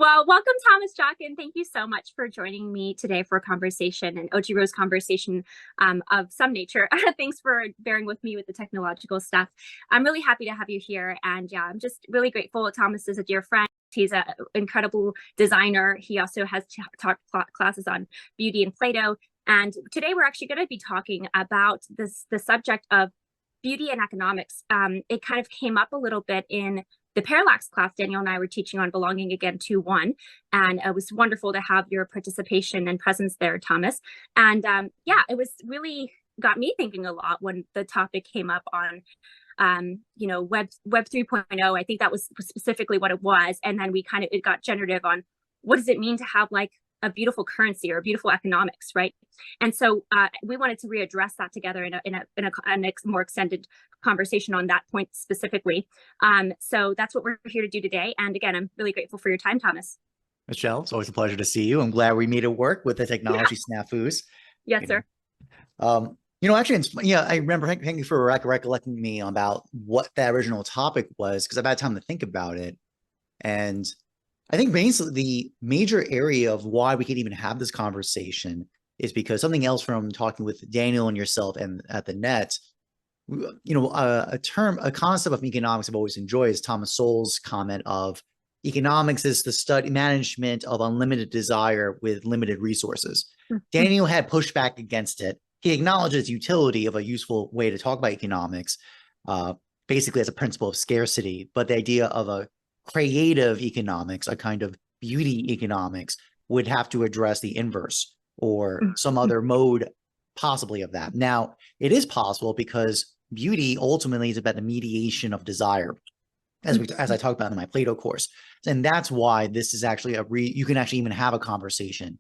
Well, welcome, Thomas Jockin. Thank you so much for joining me today for a conversation, an OG Rose conversation of some nature. Thanks for bearing with me with the technological stuff. I'm really happy to have you here. And yeah, I'm just really grateful. Thomas is a dear friend. He's an incredible designer. He also has taught classes on beauty and Play-Doh. And today we're actually going to be talking about the subject of beauty and economics. It kind of came up a little bit in the parallax class Daniel and I were teaching on Belonging Again 2.1, and it was wonderful to have your participation and presence there, Thomas. And yeah, it was really got me thinking a lot when the topic came up on web 3.0. I think that was specifically what it was, and then it got generative on what does it mean to have like a beautiful currency or a beautiful economics, right? And so we wanted to readdress that together in a more extended conversation on that point specifically. So that's what we're here to do today. And again, I'm really grateful for your time, Thomas. Michelle, it's always a pleasure to see you. I'm glad we made it work with the technology snafus. Yes, sir. Actually, I remember, thank you for recollecting me about what that original topic was, because I've had time to think about it. And I think basically the major area of why we could even have this conversation is because something else from talking with Daniel and yourself and at the net, a concept of economics I've always enjoyed is Thomas Sowell's comment of economics is the management of unlimited desire with limited resources. Daniel had pushed back against it. He acknowledges utility of a useful way to talk about economics, basically as a principle of scarcity, but the idea of a creative economics, a kind of beauty economics, would have to address the inverse or some other mode possibly of that. Now, it is possible because beauty ultimately is about the mediation of desire, as I talked about in my Play-Doh course. And that's why this is actually you can actually even have a conversation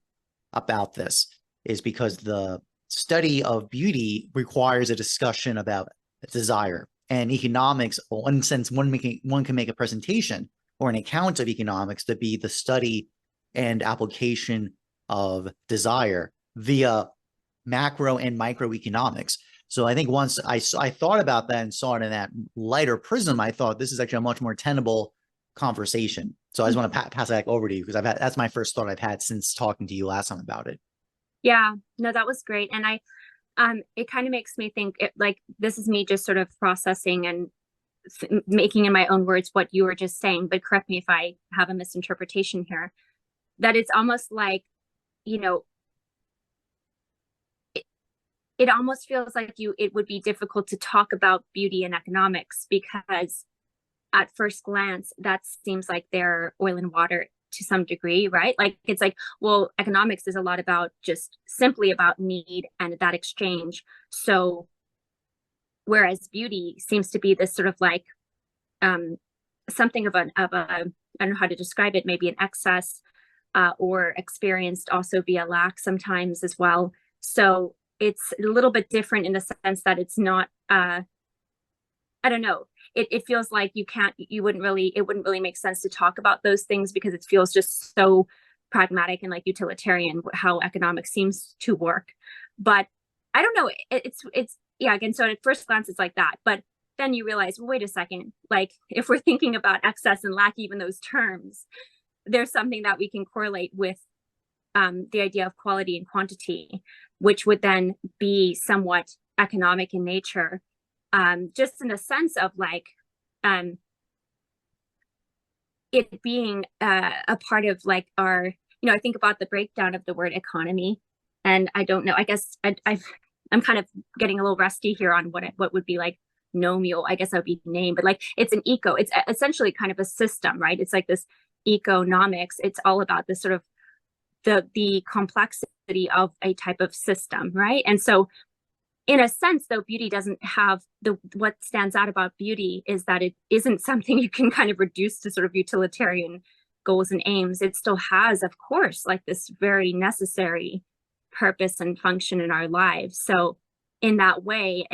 about this, is because the study of beauty requires a discussion about desire. And economics, in one sense, one can make a presentation or an account of economics to be the study and application of desire via macro and microeconomics. So I think once I thought about that and saw it in that lighter prism, I thought this is actually a much more tenable conversation. So I just want to pass that over to you, because that's my first thought I've had since talking to you last time about it. Yeah, no, that was great. And it kind of makes me think this is me just sort of processing and making in my own words what you were just saying, but correct me if I have a misinterpretation here, that it's almost like, it almost feels like it would be difficult to talk about beauty and economics, because at first glance, that seems like they're oil and water to some degree, right? Like, it's like, well, economics is a lot about just simply about need and that exchange. So whereas beauty seems to be this sort of like something of a I don't know how to describe it, maybe an excess or experienced also via lack sometimes as well. So it's a little bit different in the sense that it's not I don't know. It feels like it wouldn't really make sense to talk about those things, because it feels just so pragmatic and like utilitarian how economics seems to work. But I don't know. It's yeah, again, so at first glance it's like that, but then you realize, well, wait a second, like if we're thinking about excess and lack, even those terms, there's something that we can correlate with the idea of quality and quantity, which would then be somewhat economic in nature, just in the sense of like it being a part of like our, I think about the breakdown of the word economy, and I don't know, I guess I'm kind of getting a little rusty here on what would be like nomial, I guess that would be name, but like it's essentially kind of a system, right? It's like this economics. It's all about this sort of the complexity of a type of system, right? And so in a sense, though, beauty doesn't have what stands out about beauty is that it isn't something you can kind of reduce to sort of utilitarian goals and aims. It still has, of course, like this very necessary purpose and function in our lives. So in that way,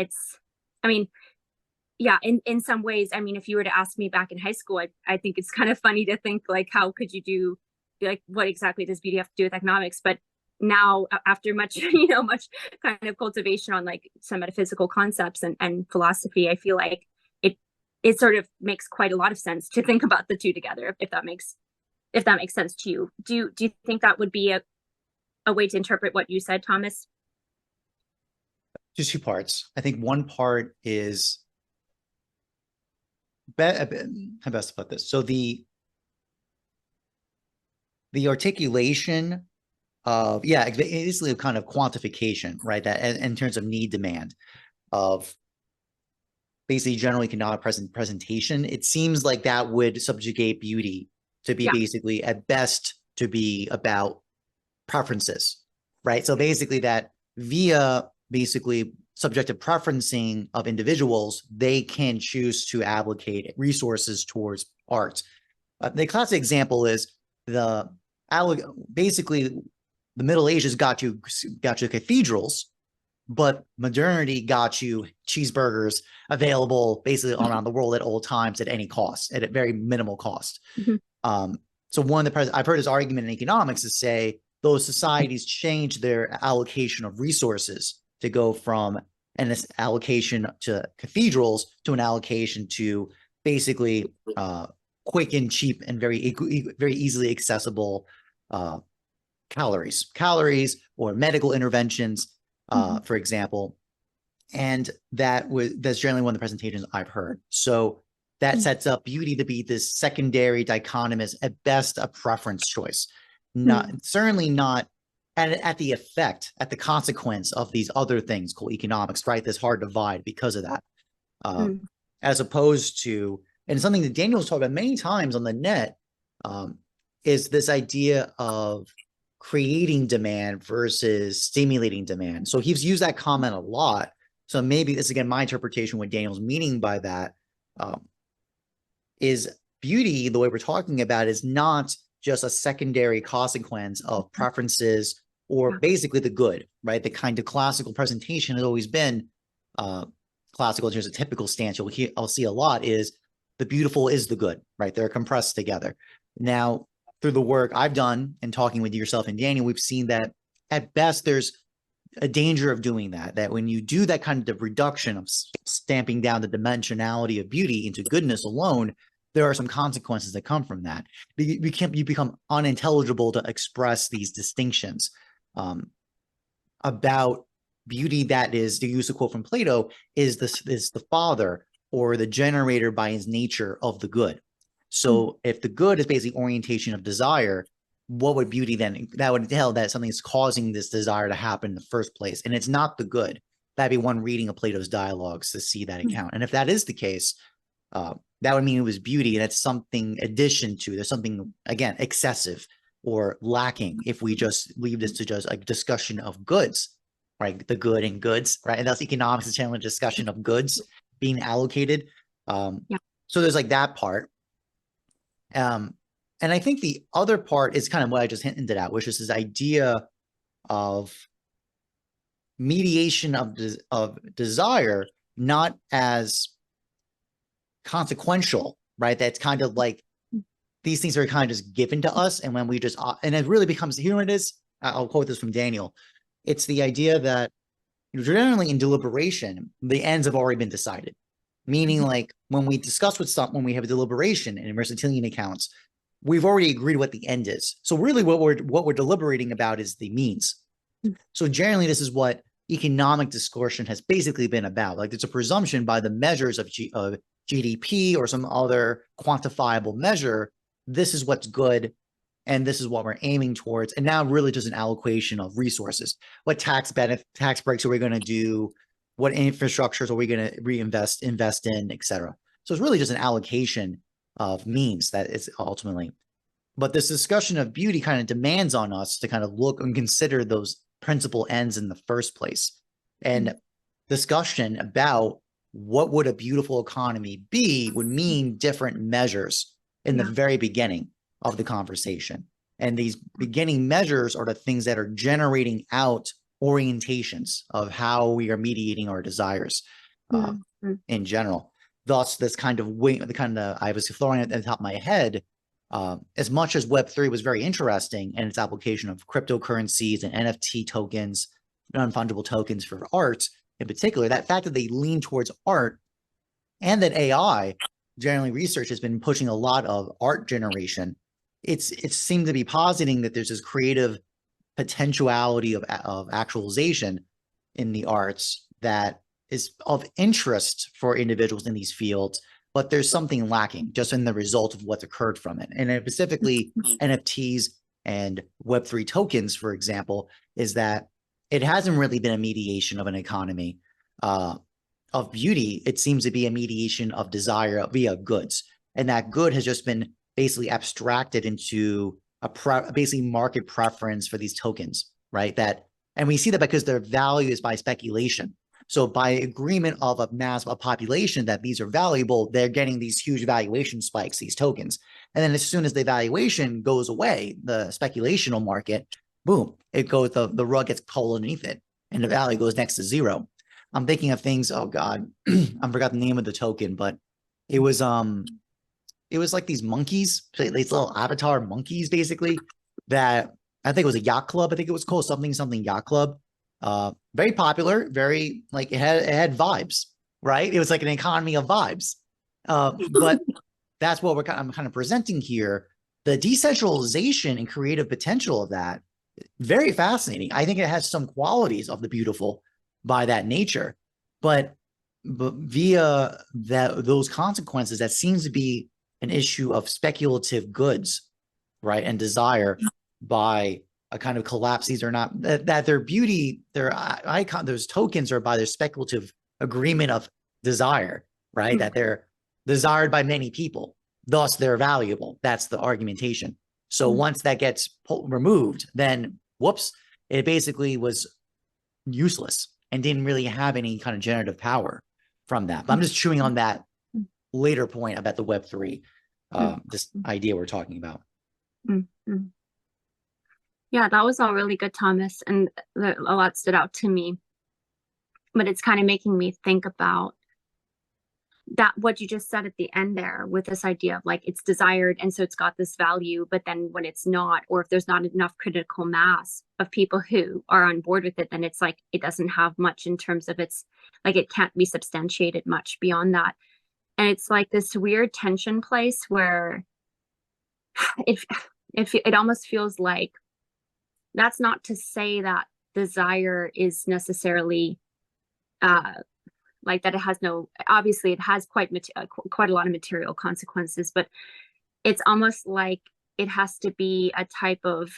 yeah, in some ways, if you were to ask me back in high school, I think it's kind of funny to think like, how could you like, what exactly does beauty have to do with economics? But now, after much kind of cultivation on like some metaphysical concepts and philosophy, I feel like it sort of makes quite a lot of sense to think about the two together, if that makes if that makes sense to you. Do you think that would be a way to interpret what you said, Thomas? Just two parts. I think one part is how best to put this. So the articulation of, yeah, basically a kind of quantification, right? That in terms of need demand of basically general economic presentation, it seems like that would subjugate beauty to be basically at best to be about preferences, right? So basically that via basically subjective preferencing of individuals, they can choose to allocate resources towards art. The classic example is basically the Middle Ages got you cathedrals, but modernity got you cheeseburgers available basically around the world at all times at any cost, at a very minimal cost. So one of the I've heard this argument in economics is say those societies change their allocation of resources to go from an allocation to cathedrals to an allocation to basically quick and cheap and very easily accessible calories or medical interventions, for example. And that's generally one of the presentations I've heard. So that sets up beauty to be this secondary dichotomous, at best a preference choice, certainly not at the effect, at the consequence of these other things called economics, right? This hard divide because of that, as opposed to, and something that Daniel's talked about many times on the net, is this idea of creating demand versus stimulating demand. So he's used that comment a lot. So maybe this, again, my interpretation, what Daniel's meaning by that, is beauty, the way we're talking about, is not just a secondary consequence of preferences or basically the good, right? The kind of classical presentation has always been classical in terms of typical stance. I'll see a lot is the beautiful is the good, right? They're compressed together. Now, through the work I've done and talking with yourself and Daniel, we've seen that at best there's a danger of doing that when you do that kind of reduction of stamping down the dimensionality of beauty into goodness alone, there are some consequences that come from that. You become unintelligible to express these distinctions about beauty. That is, to use a quote from Plato, is the father or the generator by his nature of the good. So if the good is basically orientation of desire, what would beauty then? That would tell that something is causing this desire to happen in the first place. And it's not the good. That'd be one reading of Plato's dialogues to see that account. And if that is the case, that would mean it was beauty, and it's something addition to, there's something, again, excessive or lacking if we just leave this to just a discussion of goods, right? The good and goods, right? And that's economics, is generally a discussion of goods being allocated. So there's like that part. And I think the other part is kind of what I just hinted at, which is this idea of mediation of desire, not as consequential, right? That's kind of like these things are kind of just given to us. And when we just, and it really becomes, here it is, I'll quote this from Daniel. It's the idea that generally in deliberation, the ends have already been decided. Meaning like when we discuss with when we have a deliberation in Aristotelian accounts, we've already agreed what the end is. So really what we're deliberating about is the means. So generally this is what economic discussion has basically been about. Like there's a presumption by the measures of GDP or some other quantifiable measure, this is what's good and this is what we're aiming towards. And now really just an allocation of resources. What tax breaks are we going to do? What infrastructures are we going to invest in, et cetera. So it's really just an allocation of means that is ultimately. But this discussion of beauty kind of demands on us to kind of look and consider those principal ends in the first place. And discussion about what would a beautiful economy be would mean different measures in the very beginning of the conversation. And these beginning measures are the things that are generating out orientations of how we are mediating our desires in general. Thus, this kind of I was throwing it at the top of my head, as much as Web3 was very interesting in its application of cryptocurrencies and NFT tokens, non-fungible tokens for art in particular, that fact that they lean towards art and that AI, generally research has been pushing a lot of art generation, it seemed to be positing that there's this creative potentiality of actualization in the arts that is of interest for individuals in these fields, but there's something lacking just in the result of what's occurred from it. And specifically NFTs and Web3 tokens, for example, is that it hasn't really been a mediation of an economy of beauty. It seems to be a mediation of desire via goods. And that good has just been basically abstracted into basically market preference for these tokens, right? And we see that because their value is by speculation. So by agreement of a population that these are valuable, they're getting these huge valuation spikes, these tokens. And then as soon as the valuation goes away, the speculational market, boom, it goes, the rug gets pulled underneath it and the value goes next to zero. I'm thinking of things, oh God, I forgot the name of the token, but it was like these monkeys, these little avatar monkeys, basically, that I think it was a yacht club. I think it was called something yacht club. Very popular, very like it had vibes, right? It was like an economy of vibes. But that's what I'm kind of presenting here. The decentralization and creative potential of that, very fascinating. I think it has some qualities of the beautiful by that nature, but via those consequences, that seems to be an issue of speculative goods, right? And desire by a kind of collapse. These are not that their beauty, their icon, those tokens are by their speculative agreement of desire, right? That they're desired by many people, thus they're valuable. That's the argumentation. So once that gets removed, then whoops, it basically was useless and didn't really have any kind of generative power from that. But I'm just chewing on that later point about the Web3, this idea we're talking about. Yeah, that was all really good, Thomas, and a lot stood out to me. But it's kind of making me think about that, what you just said at the end there, with this idea of like it's desired and so it's got this value, but then when it's not, or if there's not enough critical mass of people who are on board with it, then it's like it doesn't have much in terms of its, like it can't be substantiated much beyond that. And it's like this weird tension place where it almost feels like, that's not to say that desire is necessarily like that it has no, obviously it has quite a lot of material consequences, but it's almost like it has to be a type of,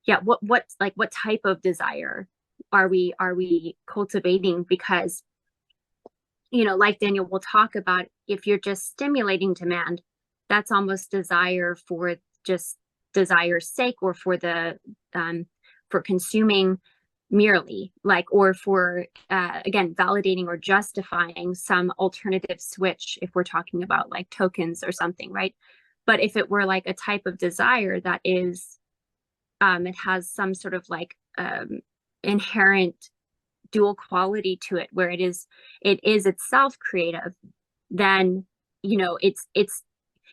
yeah, what type of desire are we cultivating? Because, you know, like Daniel will talk about, if you're just stimulating demand, that's almost desire for just desire's sake, or for the for consuming merely, like, or for again validating or justifying some alternative switch, if we're talking about like tokens or something, right? But if it were like a type of desire that is it has some sort of like inherent dual quality to it, where it is itself creative, then, you know, it's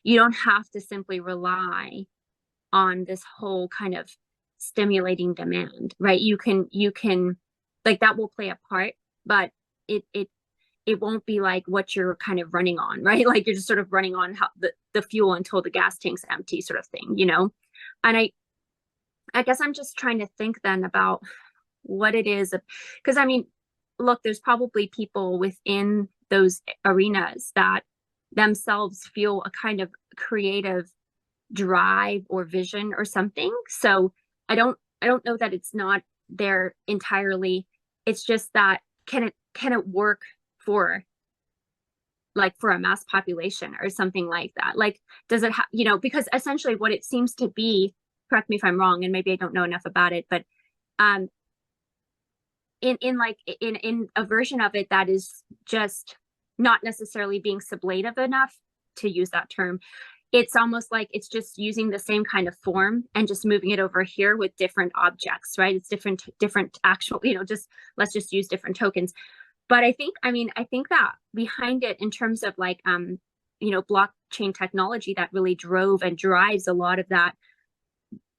you don't have to simply rely on this whole kind of stimulating demand, right? You can like, that will play a part, but it won't be like what you're kind of running on, right? Like you're just sort of running on the fuel until the gas tank's empty, sort of thing, you know? And I guess I'm just trying to think then about what it is, because I mean, look, there's probably people within those arenas that themselves feel a kind of creative drive or vision or something. So I don't know that it's not there entirely. It's just that can it work for like for a mass population or something like that? Like, does it you know, because essentially what it seems to be, correct me if I'm wrong, and maybe I don't know enough about it, but in a version of it that is just not necessarily being sublative enough, to use that term, it's almost like it's just using the same kind of form and just moving it over here with different objects, right? It's different actual, you know, just let's just use different tokens. But I think that behind it, in terms of like you know, blockchain technology that really drove and drives a lot of that,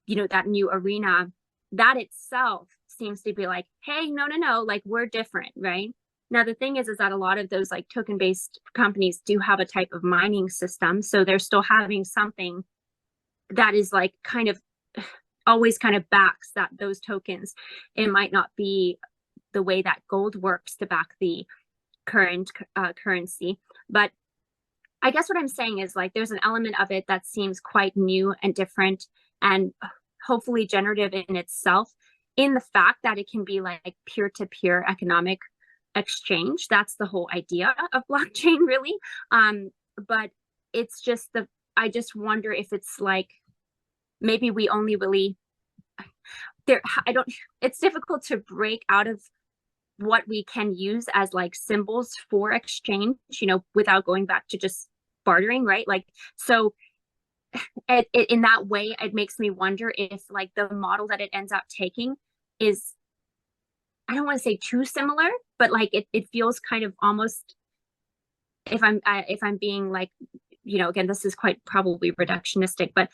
you know, that new arena, that itself seems to be like, hey, no, like we're different, right? Now, the thing is that a lot of those like token-based companies do have a type of mining system. So they're still having something that is like kind of always kind of backs that those tokens. It might not be the way that gold works to back the current currency, but I guess what I'm saying is like there's an element of it that seems quite new and different and hopefully generative in itself, in the fact that it can be like peer-to-peer economic exchange. That's the whole idea of blockchain, really. But it's just I just wonder if it's like maybe we only really it's difficult to break out of what we can use as like symbols for exchange, without going back to just bartering, right? Like, so in that way, it makes me wonder if like the model that it ends up taking is, I don't want to say too similar, but like it feels kind of almost, if I'm being like, again, this is quite probably reductionistic, but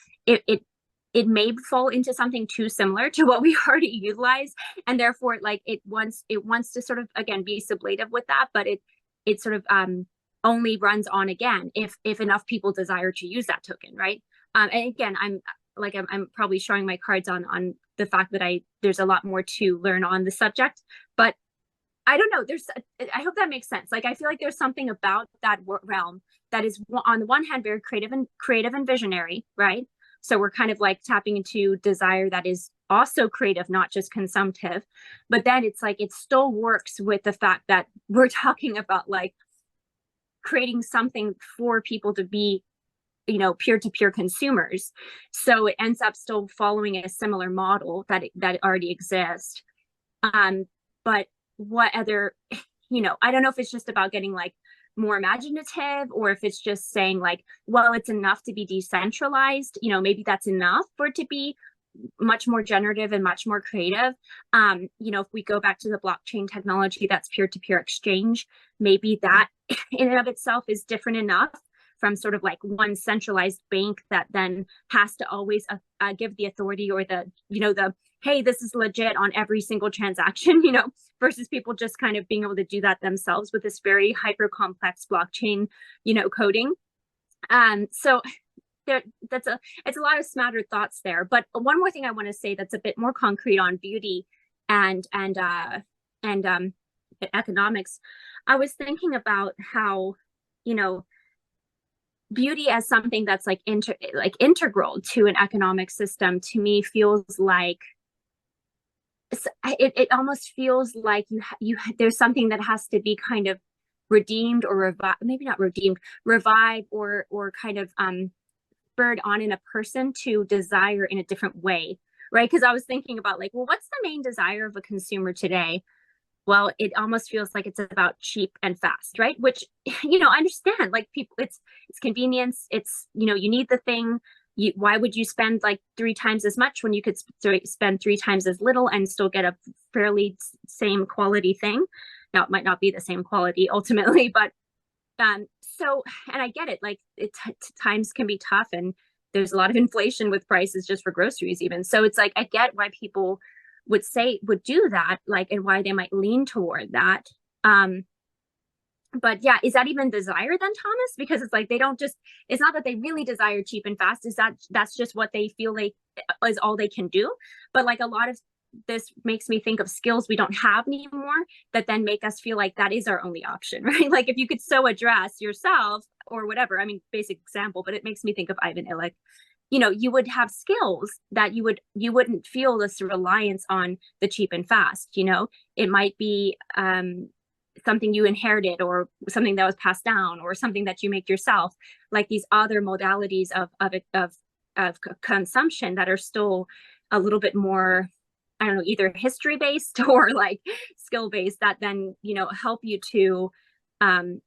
it may fall into something too similar to what we already utilize, and therefore like it wants to sort of again be sublative with that, but it sort of only runs on again if enough people desire to use that token, right? And again, I'm probably showing my cards on the fact that there's a lot more to learn on the subject, but I don't know. I hope that makes sense. Like, I feel like there's something about that realm that is on the one hand very creative and visionary, right? So we're kind of like tapping into desire that is also creative, not just consumptive. But then it's like it still works with the fact that we're talking about like creating something for people to be, peer-to-peer consumers. So it ends up still following a similar model that already exists. But what other, I don't know if it's just about getting like more imaginative, or if it's just saying like, well, it's enough to be decentralized, maybe that's enough for it to be much more generative and much more creative. If we go back to the blockchain technology that's peer-to-peer exchange, maybe that in and of itself is different enough from sort of like one centralized bank that then has to always give the authority or the hey, this is legit on every single transaction, versus people just kind of being able to do that themselves with this very hyper complex blockchain, coding. So it's a lot of smattered thoughts there. But one more thing I want to say that's a bit more concrete on beauty and economics. I was thinking about how, beauty as something that's like integral to an economic system, to me feels like it almost feels like there's something that has to be kind of redeemed or revived, maybe not redeemed, revived or kind of spurred on in a person to desire in a different way, right? Because I was thinking about like, well, what's the main desire of a consumer today? Well, it almost feels like it's about cheap and fast, right? Which, I understand, like people, it's convenience. It's, you need the thing. Why would you spend like 3 times as much when you could spend 3 times as little and still get a fairly same quality thing? Now, it might not be the same quality ultimately, but so, and I get it, like times can be tough and there's a lot of inflation with prices just for groceries even. So it's like, I get why people would do that, like, and why they might lean toward that. But yeah, is that even desire then, Thomas? Because it's like it's not that they really desire cheap and fast, that's just what they feel like is all they can do. But like a lot of this makes me think of skills we don't have anymore that then make us feel like that is our only option, right? Like if you could so address yourself or whatever, I mean, basic example, but it makes me think of Ivan Illich. You would have skills that you wouldn't feel this reliance on the cheap and fast. It might be something you inherited or something that was passed down or something that you make yourself, like these other modalities of consumption that are still a little bit more, I don't know, either history based or like skill based, that then help you to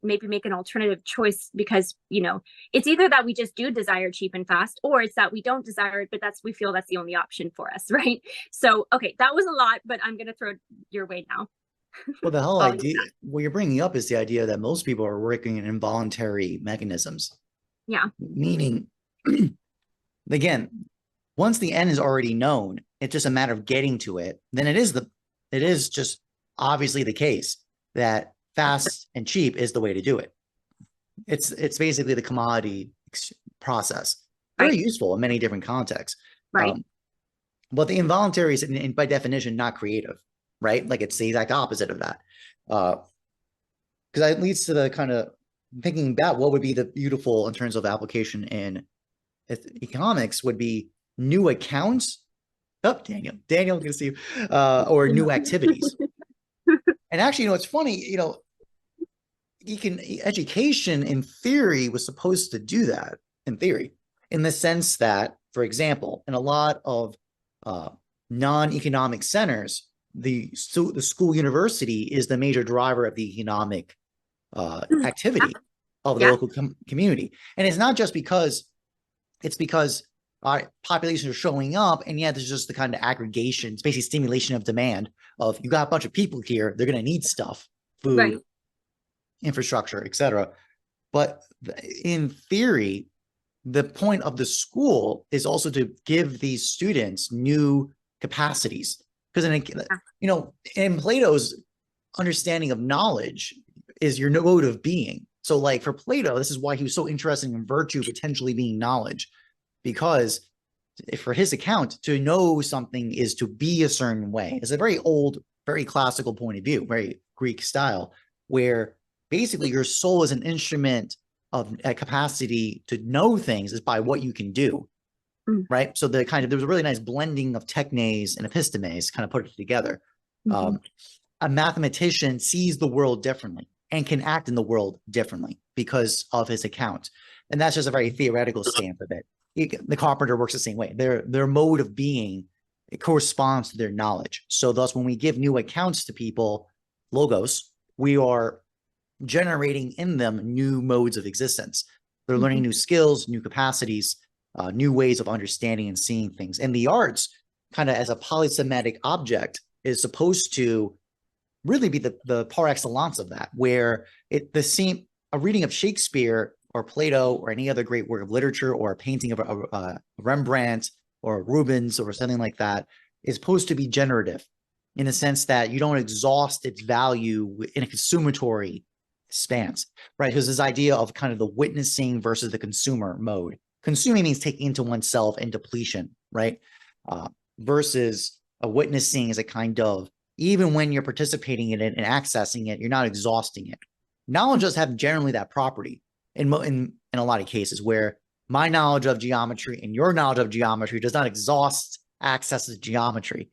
maybe make an alternative choice, because it's either that we just do desire cheap and fast, or it's that we don't desire it, but we feel that's the only option for us, right? So okay, that was a lot, but I'm gonna throw it your way now. Well, the whole idea, what you're bringing up is the idea that most people are working in involuntary mechanisms. Yeah. Meaning, again, once the end is already known, it's just a matter of getting to it. Then it is just obviously the case that fast and cheap is the way to do it. It's basically the commodity process. very useful in many different contexts. Right. But the involuntary is, by definition, not creative, right? Like it's the exact opposite of that. Because that leads to the kind of thinking about what would be the beautiful in terms of application in economics would be new accounts. Oh, Daniel, good to see you. Or new activities. And actually, it's funny, education in theory was supposed to do that in theory, in the sense that, for example, in a lot of non-economic centers, the school university is the major driver of the economic activity of the local community. And it's not just because our populations are showing up, and there's just the kind of aggregation, it's basically stimulation of demand of you got a bunch of people here, they're going to need stuff, food, infrastructure, etc. But in theory, the point of the school is also to give these students new capacities, because in Plato's understanding of knowledge is your mode of being. So like for Plato, this is why he was so interested in virtue potentially being knowledge, because for his account, to know something is to be a certain way. It's a very old, very classical point of view, very Greek style, where basically your soul is an instrument of a capacity to know things is by what you can do, right? So there was a really nice blending of technes and epistemes, kind of put it together. A mathematician sees the world differently and can act in the world differently because of his account. And that's just a very theoretical stamp of it. The carpenter works the same way. Their mode of being, it corresponds to their knowledge. So thus, when we give new accounts to people, logos, we are generating in them new modes of existence. They're learning new skills, new capacities, new ways of understanding and seeing things. And the arts, kind of as a polysemitic object, is supposed to really be the par excellence of that, where a reading of Shakespeare or Plato or any other great work of literature, or a painting of a Rembrandt or a Rubens or something like that, is supposed to be generative, in the sense that you don't exhaust its value in a consumatory stance, right? Because this idea of kind of the witnessing versus the consumer mode. Consuming means taking into oneself and depletion, right? Versus a witnessing is a kind of, even when you're participating in it and accessing it, you're not exhausting it. Knowledge does have generally that property in a lot of cases, where my knowledge of geometry and your knowledge of geometry does not exhaust access to geometry.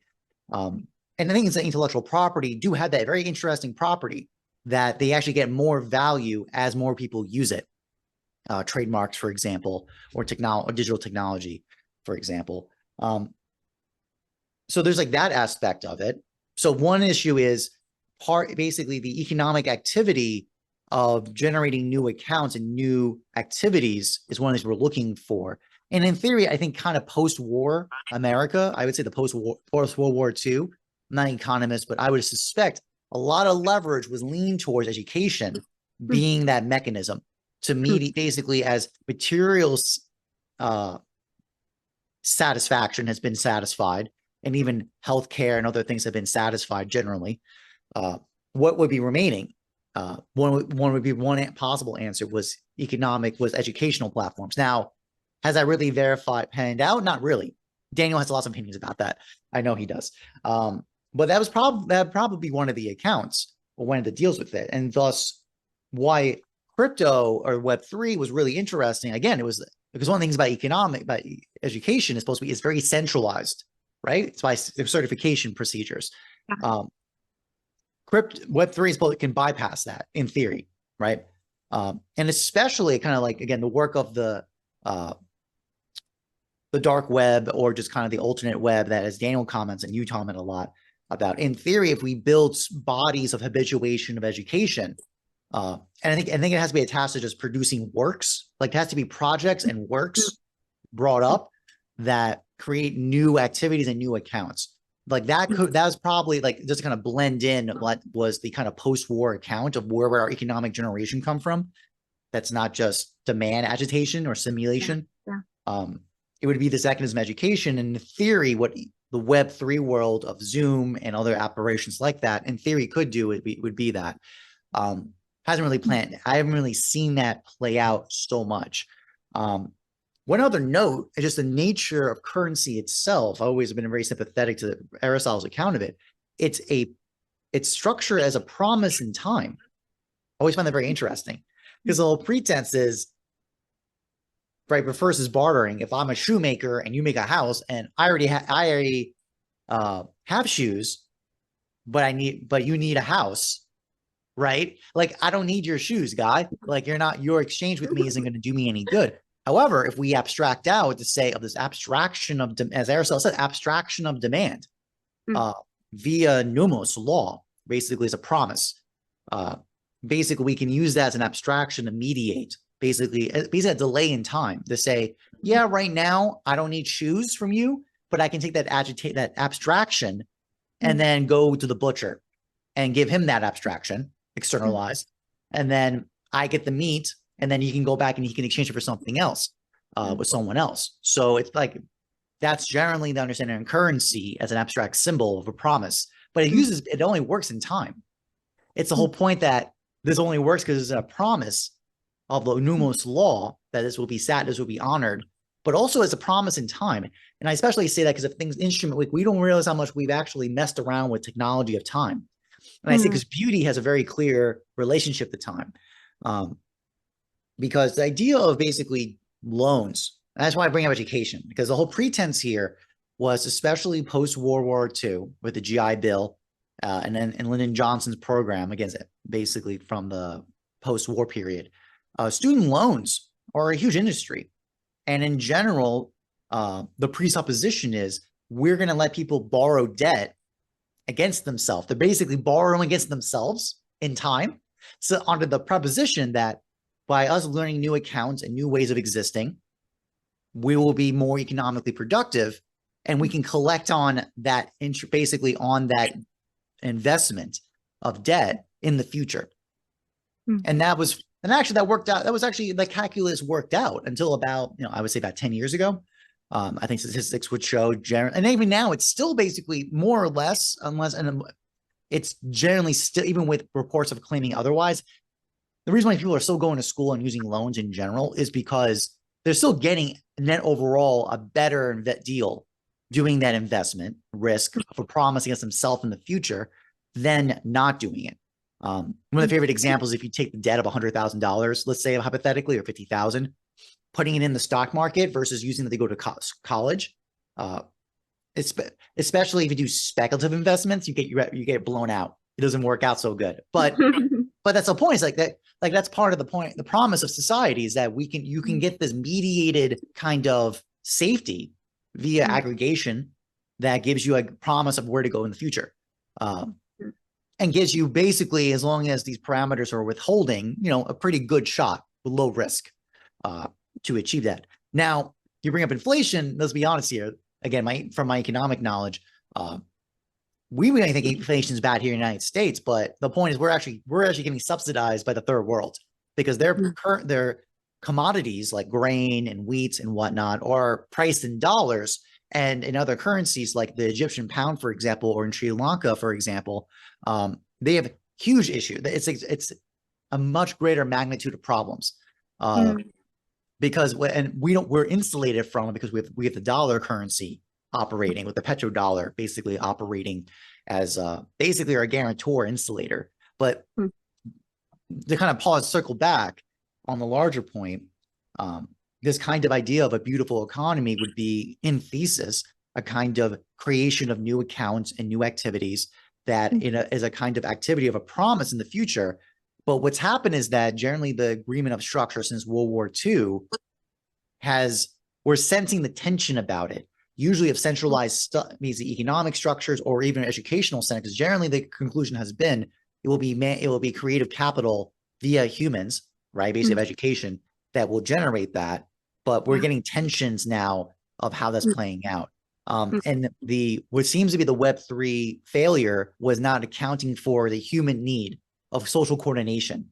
And I think it's the intellectual property do have that very interesting property that they actually get more value as more people use it. Trademarks, for example, or digital technology, for example. So there's like that aspect of it. So one issue is basically the economic activity of generating new accounts and new activities is one of these we're looking for. And in theory, I think kind of post-war America, I would say the post-World War II, I'm not an economist, but I would suspect a lot of leverage was leaned towards education being that mechanism to meet basically as materials satisfaction has been satisfied, and even healthcare and other things have been satisfied generally. What would be remaining? One possible answer was educational platforms. Now, has that really panned out? Not really. Daniel has lots of opinions about that. I know he does. But that would probably be one of the accounts or one of the deals with it. And thus why crypto or Web3 was really interesting. Again, it was because one of the things about education is supposed to be, it's very centralized, right? It's by certification procedures. Web3 can bypass that in theory, right? And especially kind of like, again, the work of the dark web, or just kind of the alternate web that, as Daniel comments and you comment a lot about. In theory, if we build bodies of habituation of education, and I think it has to be attached to just producing works, like it has to be projects and works brought up that create new activities and new accounts. Like that was probably like just kind of blend in what was the kind of post-war account of where our economic generation come from. That's not just demand agitation or simulation. It would be this mechanism of education. And in theory, what the Web3 world of Zoom and other operations like that, in theory, could do would be that. Hasn't really planned. I haven't really seen that play out so much. One other note, just the nature of currency itself. I've always been very sympathetic to Aristotle's account of it. It's structured as a promise in time. I always find that very interesting because the whole pretense is, right, refers as bartering. If I'm a shoemaker and you make a house and I already have shoes, but you need a house, right? Like, I don't need your shoes, guy. Like, your exchange with me isn't going to do me any good. However, if we abstract out to say of this abstraction of, as Aristotle said, abstraction of demand via nomos law, basically is a promise. Basically, we can use that as an abstraction to mediate, basically a delay in time to say, yeah, right now I don't need shoes from you, but I can take that abstraction and then go to the butcher and give him that abstraction, externalized, and then I get the meat, and then you can go back and he can exchange it for something else with someone else. So it's like, that's generally the understanding of currency as an abstract symbol of a promise, but it only works in time. It's the whole point that this only works because it's a promise of the numos law that this will be honored, but also as a promise in time. And I especially say that because of things we don't realize how much we've actually messed around with technology of time. And I say because beauty has a very clear relationship to time. Because the idea of basically loans, and that's why I bring up education, because the whole pretense here was, especially post-World War II with the GI Bill and then Lyndon Johnson's program against it, basically from the post-war period, student loans are a huge industry. And in general, the presupposition is we're going to let people borrow debt against themselves. They're basically borrowing against themselves in time. So under the proposition that by us learning new accounts and new ways of existing, we will be more economically productive, and we can collect on that, basically on that investment of debt in the future. And that worked out. That was actually, the calculus worked out until about, I would say about 10 years ago. I think statistics would show and even now it's still basically more or less, and it's generally still, even with reports of claiming otherwise, the reason why people are still going to school and using loans in general is because they're still getting net overall a better deal doing that investment risk for promise against themselves in the future than not doing it. One of the favorite examples, if you take the debt of $100,000, let's say hypothetically, or 50,000, putting it in the stock market versus using it to go to college, especially if you do speculative investments, you get blown out. It doesn't work out so good. But that's the point. It's like that. Like, that's part of the point. The promise of society is that you can get this mediated kind of safety via aggregation that gives you a promise of where to go in the future, and gives you, basically, as long as these parameters are withholding, a pretty good shot with low risk to achieve that. Now, you bring up inflation. Let's be honest here. Again, from my economic knowledge, we really think inflation is bad here in the United States, but the point is we're actually getting subsidized by the third world, because their commodities like grain and wheat and whatnot are priced in dollars, and in other currencies like the Egyptian pound, for example, or in Sri Lanka, for example, they have huge issue. It's a much greater magnitude of problems because we're insulated from it because we have the dollar currency operating, with the petrodollar basically operating as basically our guarantor insulator. But to kind of circle back on the larger point, this kind of idea of a beautiful economy would be, in thesis, a kind of creation of new accounts and new activities that is a kind of activity of a promise in the future. But what's happened is that generally the agreement of structure since World War II we're sensing the tension about it, usually of centralized means the economic structures or even educational centers, because generally the conclusion has been it will be creative capital via humans, right? Basically of education that will generate that. But we're getting tensions now of how that's playing out. And what seems to be the Web3 failure was not accounting for the human need of social coordination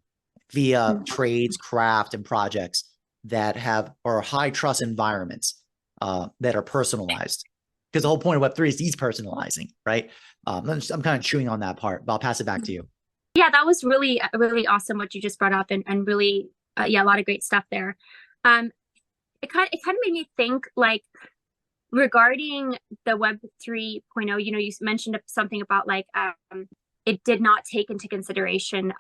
via trades, craft, and projects that are high trust environments that are personalized. Because the whole point of Web3 is depersonalizing, right? I'm kind of chewing on that part, but I'll pass it back to you. Yeah, that was really, really awesome what you just brought up, and really, a lot of great stuff there. it kind of made me think like regarding the Web 3.0, you know, you mentioned something about like it did not take into consideration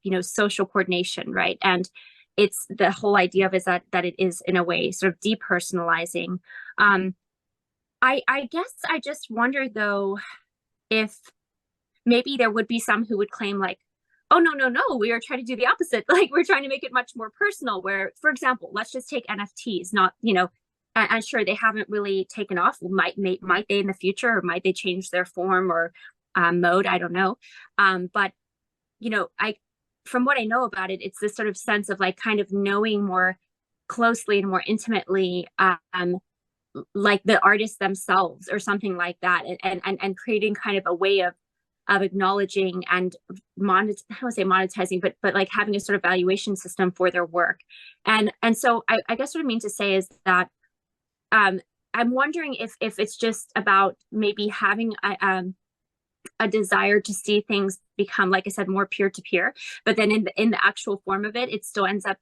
you know, social coordination, right? And it's the whole idea of is that it is in a way sort of depersonalizing. I guess I just wonder though if maybe there would be some who would claim like, oh no, we are trying to do the opposite. Like we're trying to make it much more personal. Where, for example, let's just take NFTs. Not, you know, and sure they haven't really taken off. Might they in the future, or might they change their form or mode? I don't know. But you know, I from what I know about it, it's this sort of sense of like kind of knowing more closely and more intimately like the artists themselves or something like that, and creating kind of a way of acknowledging and I don't want to say monetizing, but like having a sort of valuation system for their work. And so I guess what I mean to say is that I'm wondering if it's just about maybe having a desire to see things become, like I said, more peer-to-peer, but then in the actual form of it, it still ends up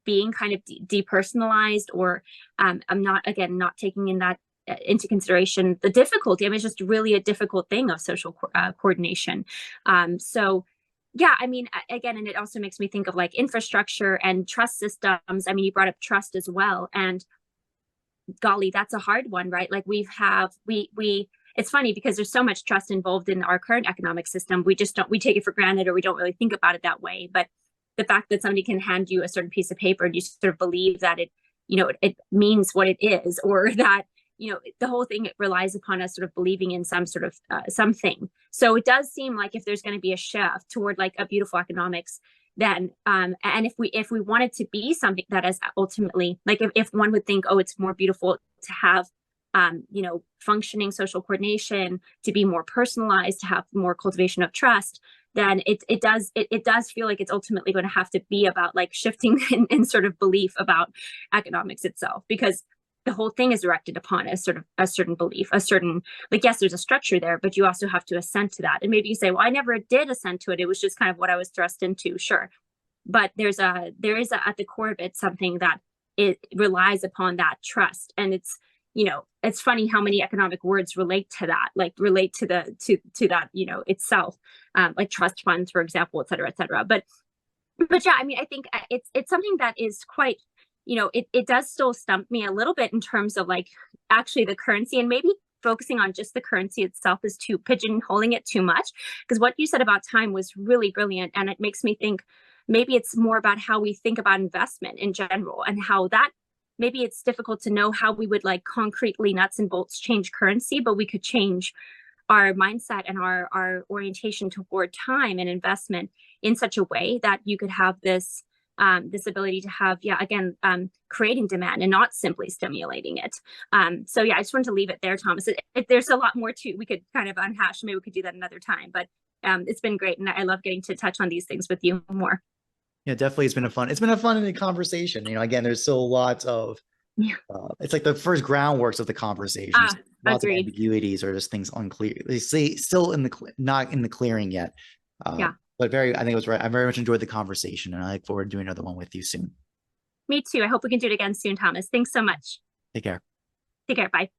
being kind of depersonalized, or I'm not taking in that into consideration the difficulty. I mean, it's just really a difficult thing of social coordination. So yeah, I mean, again, and it also makes me think of like infrastructure and trust systems. I mean, you brought up trust as well, and golly, that's a hard one, right? Like we it's funny because there's so much trust involved in our current economic system. We take it for granted, or we don't really think about it that way. But the fact that somebody can hand you a certain piece of paper and you sort of believe that it, you know, it means what it is, or that, you know, the whole thing, it relies upon us sort of believing in some sort of something. So it does seem like if there's going to be a shift toward like a beautiful economics, then and if we want it to be something that is ultimately like, if one would think, oh, it's more beautiful to have you know, functioning social coordination, to be more personalized, to have more cultivation of trust, then it does feel like it's ultimately going to have to be about like shifting in sort of belief about economics itself, because the whole thing is directed upon a sort of a certain belief, a certain, like, yes, there's a structure there, but you also have to assent to that. And maybe you say, well, I never did assent to it. It was just kind of what I was thrust into. Sure. But there is at the core of it, something that it relies upon that trust. And it's, you know, it's funny how many economic words relate to that, like relate to that, you know, itself, like trust funds, for example, et cetera, et cetera. But yeah, I mean, I think it's something that is quite, you know, it does still stump me a little bit in terms of like actually the currency, and maybe focusing on just the currency itself is too pigeonholing it too much. Because what you said about time was really brilliant. And it makes me think maybe it's more about how we think about investment in general, and how that maybe it's difficult to know how we would like concretely nuts and bolts change currency, but we could change our mindset and our orientation toward time and investment in such a way that you could have this this ability to have, yeah, again, creating demand and not simply stimulating it. So yeah, I just wanted to leave it there, Thomas. There's a lot more to we could kind of unhash. Maybe we could do that another time, but it's been great, and I love getting to touch on these things with you more. Yeah, definitely. It's been a fun conversation. You know, again, there's still lots of, it's like the first groundworks of the conversation. Lots Agreed. of ambiguities or just things unclear. They say still not in the clearing yet. Yeah. But I think it was right. I very much enjoyed the conversation, and I look forward to doing another one with you soon. Me too. I hope we can do it again soon, Thomas. Thanks so much. Take care. Take care. Bye.